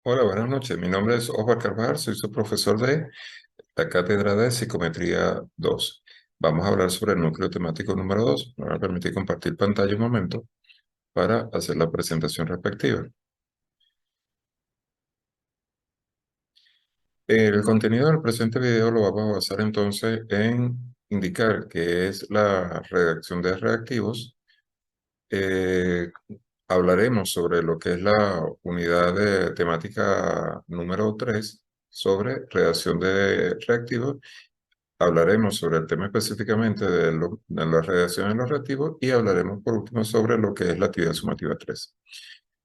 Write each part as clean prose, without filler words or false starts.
Hola, buenas noches. Mi nombre es Oscar Carvajal, soy su profesor de la Cátedra de Psicometría 2. Vamos a hablar sobre el núcleo temático número 2. Me va a permitir compartir pantalla un momento para hacer la presentación respectiva. El contenido del presente video lo vamos a basar entonces en indicar qué es la redacción de reactivos. Eh, Hablaremos sobre lo que es la unidad de temática número 3 sobre redacción de reactivos. Hablaremos sobre el tema específicamente de la redacción de los reactivos y hablaremos por último sobre lo que es la actividad sumativa 3.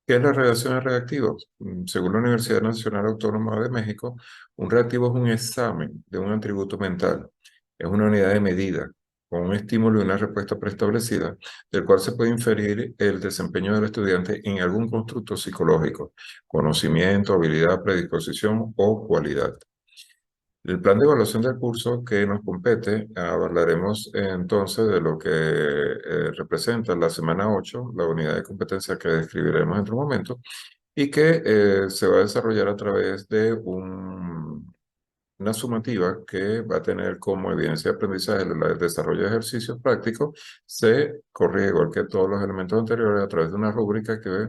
¿Qué es la redacción de reactivos? Según la Universidad Nacional Autónoma de México, un reactivo es un examen de un atributo mental. Es una unidad de medida con un estímulo y una respuesta preestablecida, del cual se puede inferir el desempeño del estudiante en algún constructo psicológico, conocimiento, habilidad, predisposición o cualidad. El plan de evaluación del curso que nos compete, hablaremos entonces de lo que representa la semana 8, la unidad de competencia que describiremos en otro momento, y que se va a desarrollar a través de una sumativa que va a tener como evidencia de aprendizaje el desarrollo de ejercicios prácticos. Se corrige igual que todos los elementos anteriores a través de una rúbrica que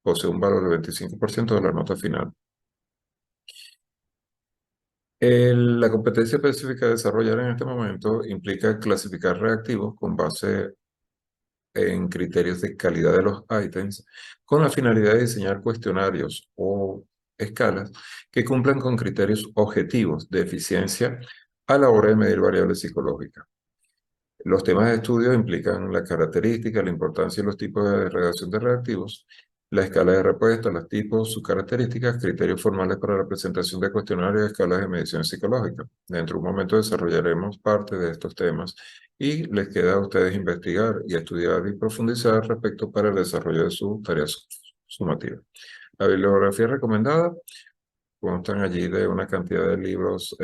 posee un valor del 25% de la nota final. La competencia específica a desarrollar en este momento implica clasificar reactivos con base en criterios de calidad de los ítems, con la finalidad de diseñar cuestionarios o escalas que cumplan con criterios objetivos de eficiencia a la hora de medir variables psicológicas. Los temas de estudio implican la característica, la importancia y los tipos de redacción de reactivos, la escala de respuesta, los tipos, sus características, criterios formales para la presentación de cuestionarios y escalas de medición psicológica. Dentro de un momento desarrollaremos parte de estos temas y les queda a ustedes investigar y estudiar y profundizar respecto para el desarrollo de sus tareas sumativas. La bibliografía recomendada constan allí de una cantidad de libros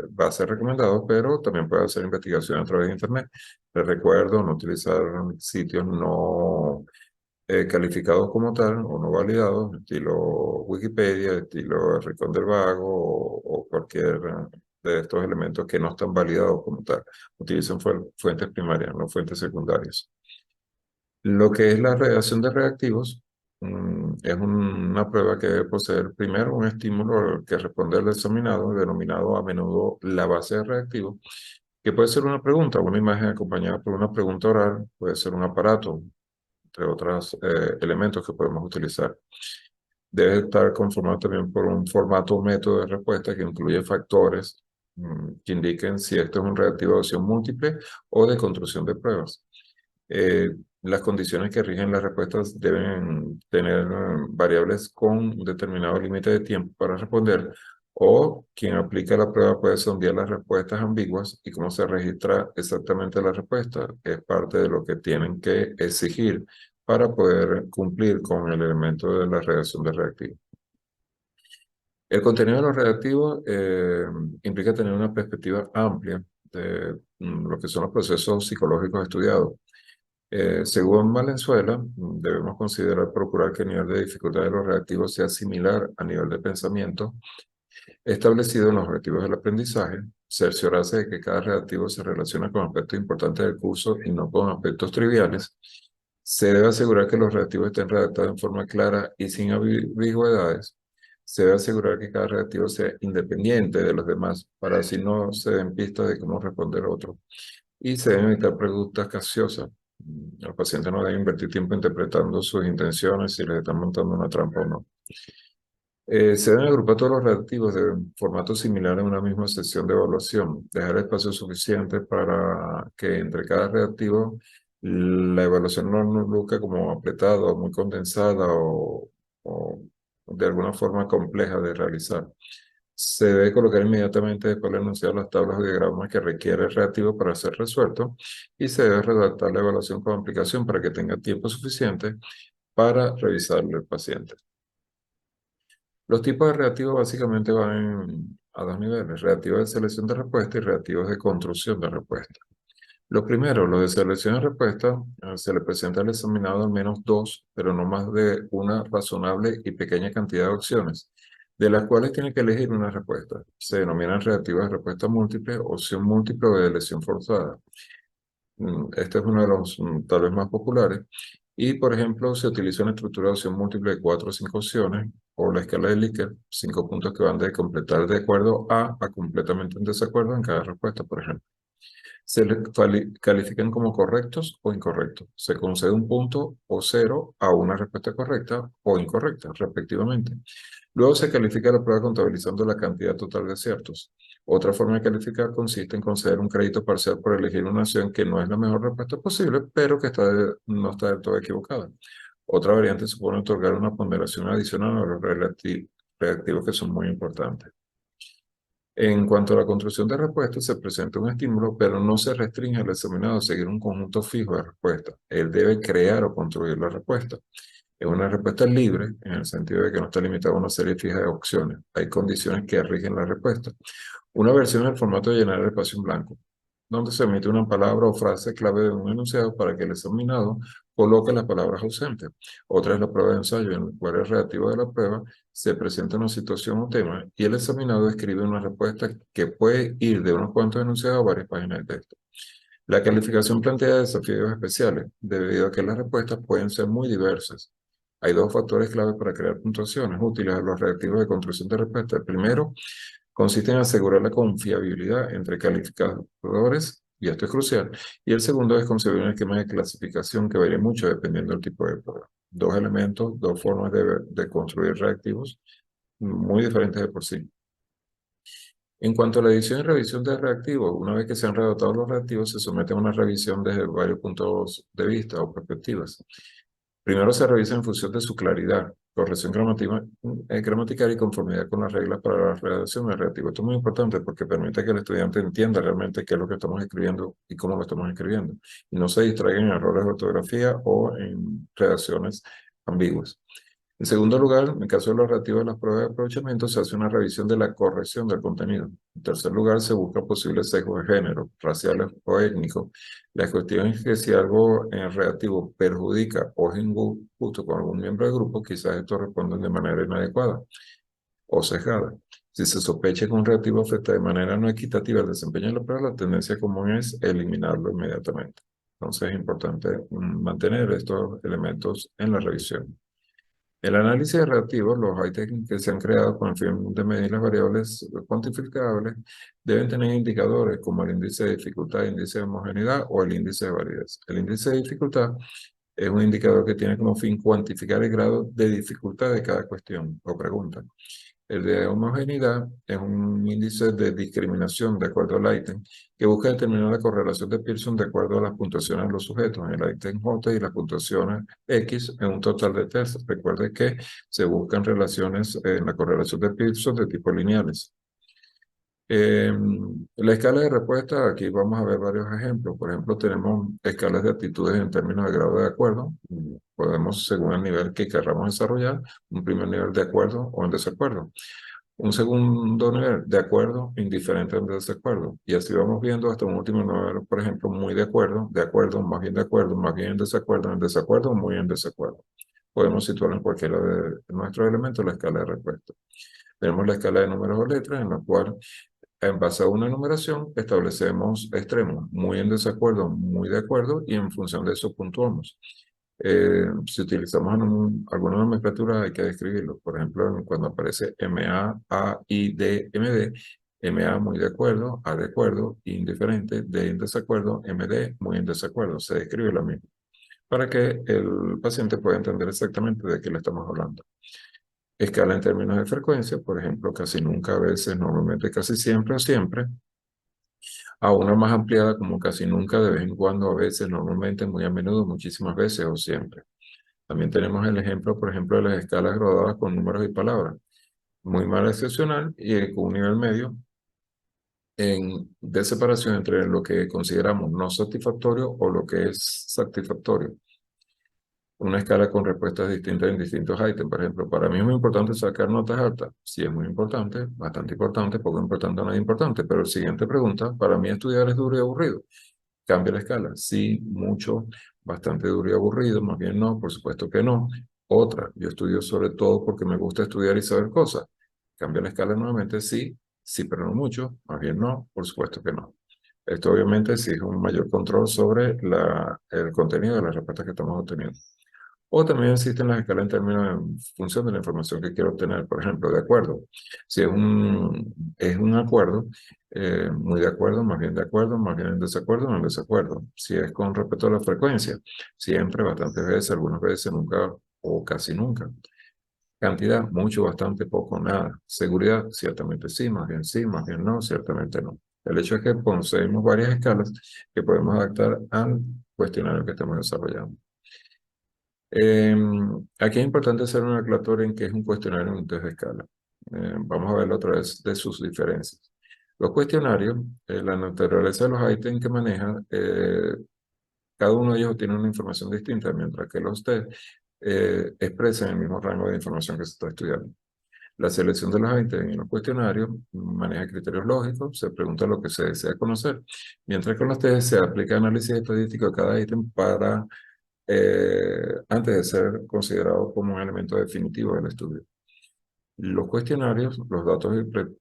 base recomendados, pero también puede hacer investigación a través de Internet. Les recuerdo no utilizar sitios no calificados como tal o no validados, estilo Wikipedia, estilo Rincón del Vago o cualquier de estos elementos que no están validados como tal. Utilicen fuentes primarias, no fuentes secundarias. Lo que es la redacción de reactivos es una prueba que debe poseer primero un estímulo que responde al examinado, denominado a menudo la base de reactivo, que puede ser una pregunta, una imagen acompañada por una pregunta oral, puede ser un aparato, entre otros elementos que podemos utilizar. Debe estar conformado también por un formato o método de respuesta que incluye factores que indiquen si esto es un reactivo de opción múltiple o de construcción de pruebas. Las condiciones que rigen las respuestas deben tener variables con un determinado límite de tiempo para responder, o quien aplica la prueba puede sondear las respuestas ambiguas y cómo se registra exactamente la respuesta. Es parte de lo que tienen que exigir para poder cumplir con el elemento de la redacción de reactivo. El contenido de los reactivos implica tener una perspectiva amplia de lo que son los procesos psicológicos estudiados. Según Valenzuela, debemos considerar procurar que el nivel de dificultad de los reactivos sea similar a nivel de pensamiento establecido en los objetivos del aprendizaje, cerciorarse de que cada reactivo se relaciona con aspectos importantes del curso y no con aspectos triviales. Se debe asegurar que los reactivos estén redactados en forma clara y sin ambigüedades. Se debe asegurar que cada reactivo sea independiente de los demás para así no se den pistas de cómo responder otro. Y se deben evitar preguntas capciosas. El paciente no debe invertir tiempo interpretando sus intenciones, si les están montando una trampa o no. Se deben agrupar todos los reactivos de formato similar en una misma sesión de evaluación. Dejar espacio suficiente para que entre cada reactivo la evaluación no nos luzca como apretada o muy condensada o de alguna forma compleja de realizar. Se debe colocar inmediatamente después de enunciar las tablas o diagramas que requiere el reactivo para ser resuelto, y se debe redactar la evaluación con aplicación para que tenga tiempo suficiente para revisarlo el paciente. Los tipos de reactivos básicamente van a dos niveles: reactivos de selección de respuesta y reactivos de construcción de respuesta. Los primeros, los de selección de respuesta, se le presenta al examinado al menos dos, pero no más de una razonable y pequeña cantidad de opciones. de las cuales tiene que elegir una respuesta. Se denominan reactivas de respuesta múltiple, opción múltiple o de elección forzada. Este es uno de los tal vez más populares. Y, por ejemplo, se utiliza una estructura de opción múltiple de 4 o 5 opciones, o la escala de Likert, 5 puntos que van de completar de acuerdo a completamente en desacuerdo en cada respuesta, por ejemplo. Califican como correctos o incorrectos. Se concede un punto o cero a una respuesta correcta o incorrecta, respectivamente. Luego se califica la prueba contabilizando la cantidad total de aciertos. Otra forma de calificar consiste en conceder un crédito parcial por elegir una opción que no es la mejor respuesta posible, pero que no está del todo equivocada. Otra variante supone otorgar una ponderación adicional a los reactivos que son muy importantes. En cuanto a la construcción de respuestas, se presenta un estímulo, pero no se restringe al examinado a seguir un conjunto fijo de respuestas. Él debe crear o construir la respuesta. Es una respuesta libre, en el sentido de que no está limitada a una serie fija de opciones. Hay condiciones que rigen la respuesta. Una versión es el formato de llenar el espacio en blanco, donde se emite una palabra o frase clave de un enunciado para que el examinado coloque las palabras ausentes. Otra es la prueba de ensayo, en la cual el reactivo de la prueba se presenta una situación o tema y el examinado escribe una respuesta que puede ir de unos cuantos enunciados a varias páginas de texto. La calificación plantea desafíos especiales, debido a que las respuestas pueden ser muy diversas. Hay dos factores clave para crear puntuaciones útiles a los reactivos de construcción de respuesta. El primero consiste en asegurar la confiabilidad entre calificadores, y esto es crucial, y el segundo es concebir un esquema de clasificación que varía mucho dependiendo del tipo de prueba. Dos elementos, dos formas de construir reactivos muy diferentes de por sí. En cuanto a la edición y revisión de reactivos, una vez que se han redactado los reactivos, se somete a una revisión desde varios puntos de vista o perspectivas. Primero se revisa en función de su claridad, corrección gramatical y conformidad con las reglas para la redacción del reactivo. Esto es muy importante porque permite que el estudiante entienda realmente qué es lo que estamos escribiendo y cómo lo estamos escribiendo, y no se distraiga en errores de ortografía o en redacciones ambiguas. En segundo lugar, en el caso de los reactivos de las pruebas de aprovechamiento, se hace una revisión de la corrección del contenido. En tercer lugar, se busca posibles sesgos de género, raciales o étnicos. La cuestión es que si algo en reactivo perjudica o es injusto con algún miembro del grupo, quizás estos respondan de manera inadecuada o sesgada. Si se sospecha que un reactivo afecta de manera no equitativa el desempeño de la prueba, la tendencia común es eliminarlo inmediatamente. Entonces es importante mantener estos elementos en la revisión. El análisis de reactivos, los high técnicos que se han creado con el fin de medir las variables cuantificables, deben tener indicadores como el índice de dificultad, el índice de homogeneidad o el índice de validez. El índice de dificultad es un indicador que tiene como fin cuantificar el grado de dificultad de cada cuestión o pregunta. El de homogeneidad es un índice de discriminación de acuerdo al ítem que busca determinar la correlación de Pearson de acuerdo a las puntuaciones de los sujetos en el ítem J y las puntuaciones X en un total de test. Recuerde que se buscan relaciones en la correlación de Pearson de tipo lineales. La escala de respuesta, aquí vamos a ver varios ejemplos. Por ejemplo, tenemos escalas de actitudes en términos de grado de acuerdo. Podemos, según el nivel que queramos desarrollar, un primer nivel de acuerdo o en desacuerdo. Un segundo nivel de acuerdo, indiferente en desacuerdo. Y así vamos viendo hasta un último nivel, por ejemplo, muy de acuerdo, más bien en desacuerdo, muy en desacuerdo. Podemos situarlo en cualquiera de nuestros elementos la escala de respuesta. Tenemos la escala de números o letras, en la cual en base a una numeración, establecemos extremos, muy en desacuerdo, muy de acuerdo, y en función de eso puntuamos. Si utilizamos alguna nomenclatura, hay que describirlo. Por ejemplo, cuando aparece MA, A, I, D, MD, MA muy de acuerdo, A de acuerdo, indiferente, D en desacuerdo, MD muy en desacuerdo. Se describe lo mismo para que el paciente pueda entender exactamente de qué le estamos hablando. Escala en términos de frecuencia, por ejemplo, casi nunca, a veces, normalmente, casi siempre o siempre, a una más ampliada como casi nunca, de vez en cuando, a veces, normalmente, muy a menudo, muchísimas veces o siempre. También tenemos el ejemplo, por ejemplo, de las escalas graduadas con números y palabras. Muy mal excepcional y con un nivel medio de separación entre lo que consideramos no satisfactorio o lo que es satisfactorio. Una escala con respuestas distintas en distintos ítems. Por ejemplo, para mí es muy importante sacar notas altas. Sí, es muy importante, bastante importante, poco importante, nada importante. Pero siguiente pregunta, para mí estudiar es duro y aburrido. Cambia la escala. Sí, mucho, bastante duro y aburrido, más bien no, por supuesto que no. Otra, yo estudio sobre todo porque me gusta estudiar y saber cosas. Cambia la escala nuevamente, sí, sí, pero no mucho, más bien no, por supuesto que no. Esto obviamente exige un mayor control sobre el contenido de las respuestas que estamos obteniendo. O también existen las escalas en términos en función de la información que quiero obtener. Por ejemplo, de acuerdo. Si es un acuerdo, muy de acuerdo, más bien en desacuerdo, no en desacuerdo. Si es con respecto a la frecuencia, siempre, bastantes veces, algunas veces, nunca o casi nunca. Cantidad, mucho, bastante, poco, nada. Seguridad, ciertamente sí, más bien no, ciertamente no. El hecho es que poseemos varias escalas que podemos adaptar al cuestionario que estamos desarrollando. Aquí es importante hacer una aclaratoria en qué es un cuestionario en un test de escala. Vamos a verlo a través de sus diferencias. Los cuestionarios, la naturaleza de los ítems que maneja, cada uno de ellos tiene una información distinta, mientras que los test expresan el mismo rango de información que se está estudiando. La selección de los ítems en los cuestionarios maneja criterios lógicos, se pregunta lo que se desea conocer, mientras que con los test se aplica análisis estadístico a cada ítem para antes de ser considerado como un elemento definitivo del estudio. Los cuestionarios, los datos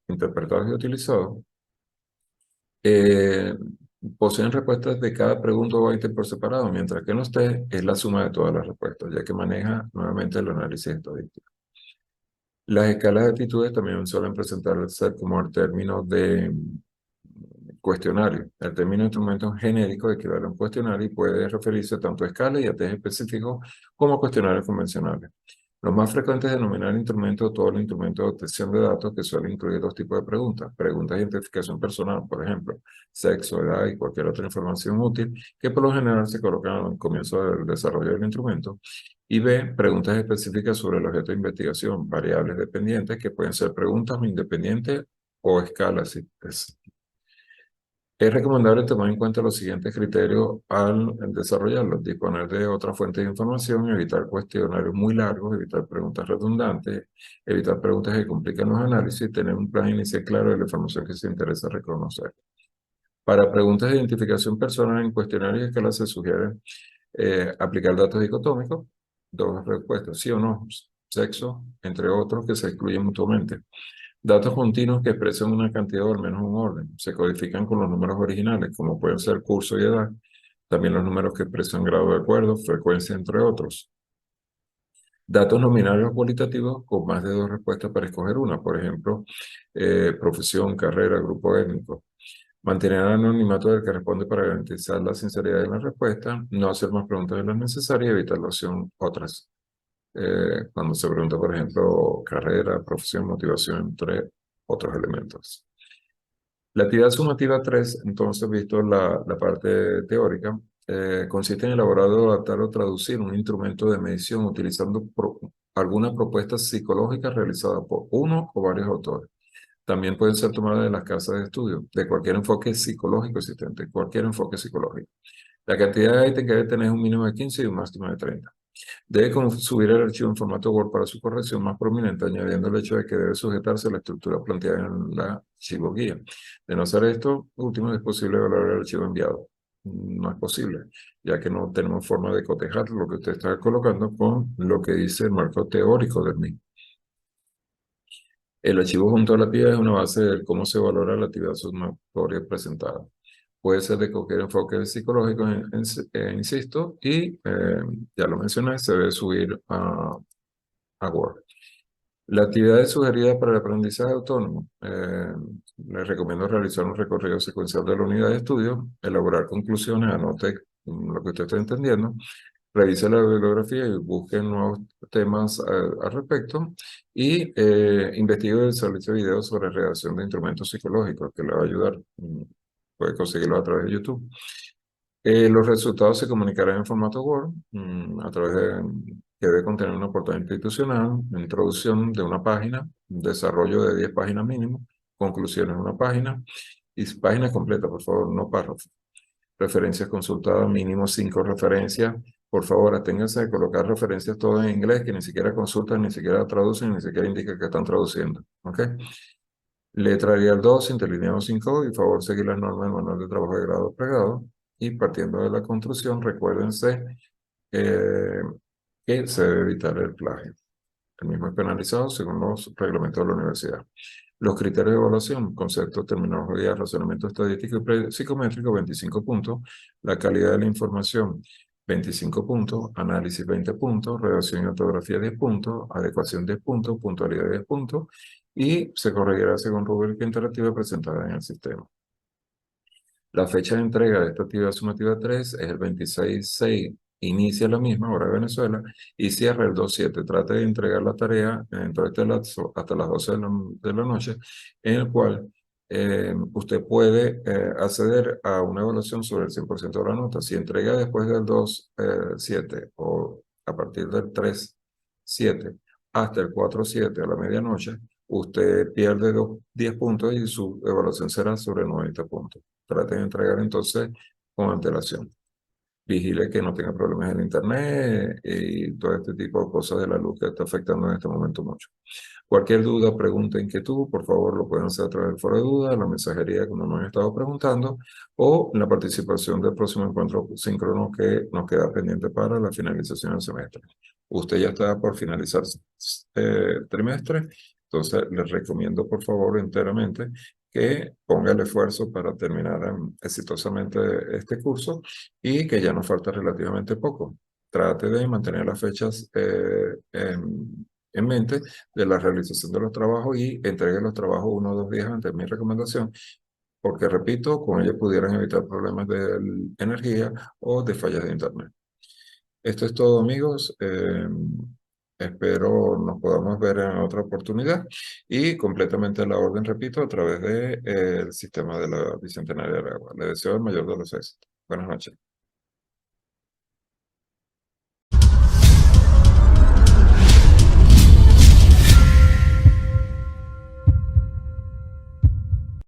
interpretados y utilizados, eh, poseen respuestas de cada pregunta o ítem por separado, mientras que en los test es la suma de todas las respuestas, ya que maneja nuevamente el análisis estadístico. Las escalas de actitudes también suelen presentarse como el término de cuestionario. El término instrumento genérico equivale a un cuestionario y puede referirse tanto a escalas y a test específicos como a cuestionarios convencionales. Lo más frecuente es denominar instrumento todo el instrumento de obtención de datos que suele incluir dos tipos de preguntas. Preguntas de identificación personal, por ejemplo, sexo, edad y cualquier otra información útil que por lo general se colocan al comienzo del desarrollo del instrumento. Y B, preguntas específicas sobre el objeto de investigación, variables dependientes que pueden ser preguntas independientes o escalas. Es recomendable tomar en cuenta los siguientes criterios al desarrollarlos: disponer de otra fuente de información, evitar cuestionarios muy largos, evitar preguntas redundantes, evitar preguntas que complican los análisis, tener un plan inicial claro de la información que se interesa reconocer. Para preguntas de identificación personal en cuestionarios que se sugiere aplicar datos dicotómicos, dos respuestas, sí o no, sexo, entre otros que se excluyen mutuamente. Datos continuos que expresan una cantidad o al menos un orden. Se codifican con los números originales, como pueden ser curso y edad. También los números que expresan grado de acuerdo, frecuencia, entre otros. Datos nominales o cualitativos con más de dos respuestas para escoger una. Por ejemplo, profesión, carrera, grupo étnico. Mantener el anonimato del que responde para garantizar la sinceridad de la respuesta. No hacer más preguntas de las necesarias y evitar la opción otras. Cuando se pregunta, por ejemplo, carrera, profesión, motivación, entre otros elementos. La actividad sumativa 3, entonces, visto la parte teórica, consiste en elaborar, adaptar o traducir un instrumento de medición utilizando alguna propuesta psicológica realizada por uno o varios autores. También pueden ser tomadas de las casas de estudio, de cualquier enfoque psicológico existente, cualquier enfoque psicológico. La cantidad de ítems que debe tener es un mínimo de 15 y un máximo de 30. Debe subir el archivo en formato Word para su corrección más prominente, añadiendo el hecho de que debe sujetarse a la estructura planteada en la archivo guía. De no hacer esto, último, es posible evaluar el archivo enviado. No es posible, ya que no tenemos forma de cotejar lo que usted está colocando con lo que dice el marco teórico del mismo. El archivo junto a la actividad es una base de cómo se valora la actividad sumatoria presentada. Puede ser de cualquier enfoque psicológico, insisto, y ya lo mencioné, se debe subir a Word. La actividad sugerida para el aprendizaje autónomo. Les recomiendo realizar un recorrido secuencial de la unidad de estudio, elaborar conclusiones, anote lo que usted está entendiendo, revise la bibliografía y busque nuevos temas al respecto y investigue el servicio de videos sobre redacción de instrumentos psicológicos que le va a ayudar. Puede conseguirlo a través de YouTube. Los resultados se comunicarán en formato Word a través de que debe contener una portada institucional, una introducción de una página, desarrollo de 10 páginas mínimo, conclusiones de una página y página completa, por favor, no párrafos. Referencias consultadas, mínimo 5 referencias. Por favor, aténganse a colocar referencias todas en inglés que ni siquiera consultan, ni siquiera traducen, ni siquiera indican que están traduciendo. ¿Ok? Letra Arial 2, interlineado sin código, y favor seguir las normas del manual de trabajo de grado plegado. Y partiendo de la construcción, recuérdense que se debe evitar el plagio. El mismo es penalizado según los reglamentos de la universidad. Los criterios de evaluación, conceptos, terminología, razonamiento estadístico y psicométrico, 25 puntos. La calidad de la información, 25 puntos. Análisis, 20 puntos. Redacción y ortografía, 10 puntos. Adecuación, 10 puntos. Puntualidad, 10 puntos. Y se corregirá según rúbrica interactiva presentada en el sistema. La fecha de entrega de esta actividad sumativa 3 es el 26/6. Inicia la misma, hora de Venezuela, y cierra el 2/7. Trate de entregar la tarea dentro de este lapso hasta las 12 de la noche, en el cual usted puede acceder a una evaluación sobre el 100% de la nota. Si entrega después del 2/7 o a partir del 3/7 hasta el 4/7 a la medianoche, usted pierde 10 puntos y su evaluación será sobre 90 puntos. Trate de entregar entonces con antelación. Vigile que no tenga problemas en internet y todo este tipo de cosas de la luz que está afectando en este momento mucho. Cualquier duda, pregunta, inquietud, por favor lo pueden hacer a través del foro de dudas, la mensajería como nos han estado preguntando, o la participación del próximo encuentro síncrono que nos queda pendiente para la finalización del semestre. Usted ya está por finalizar trimestre, entonces les recomiendo por favor enteramente que ponga el esfuerzo para terminar exitosamente este curso y que ya nos falta relativamente poco. Trate de mantener las fechas en mente de la realización de los trabajos y entregue los trabajos 1 o 2 días antes. Mi recomendación, porque repito, con ello pudieran evitar problemas de energía o de fallas de internet. Esto es todo, amigos. Espero nos podamos ver en otra oportunidad y completamente a la orden, repito, a través del sistema de la Bicentenaria de Aragua. Le deseo el mayor de los éxitos. Buenas noches.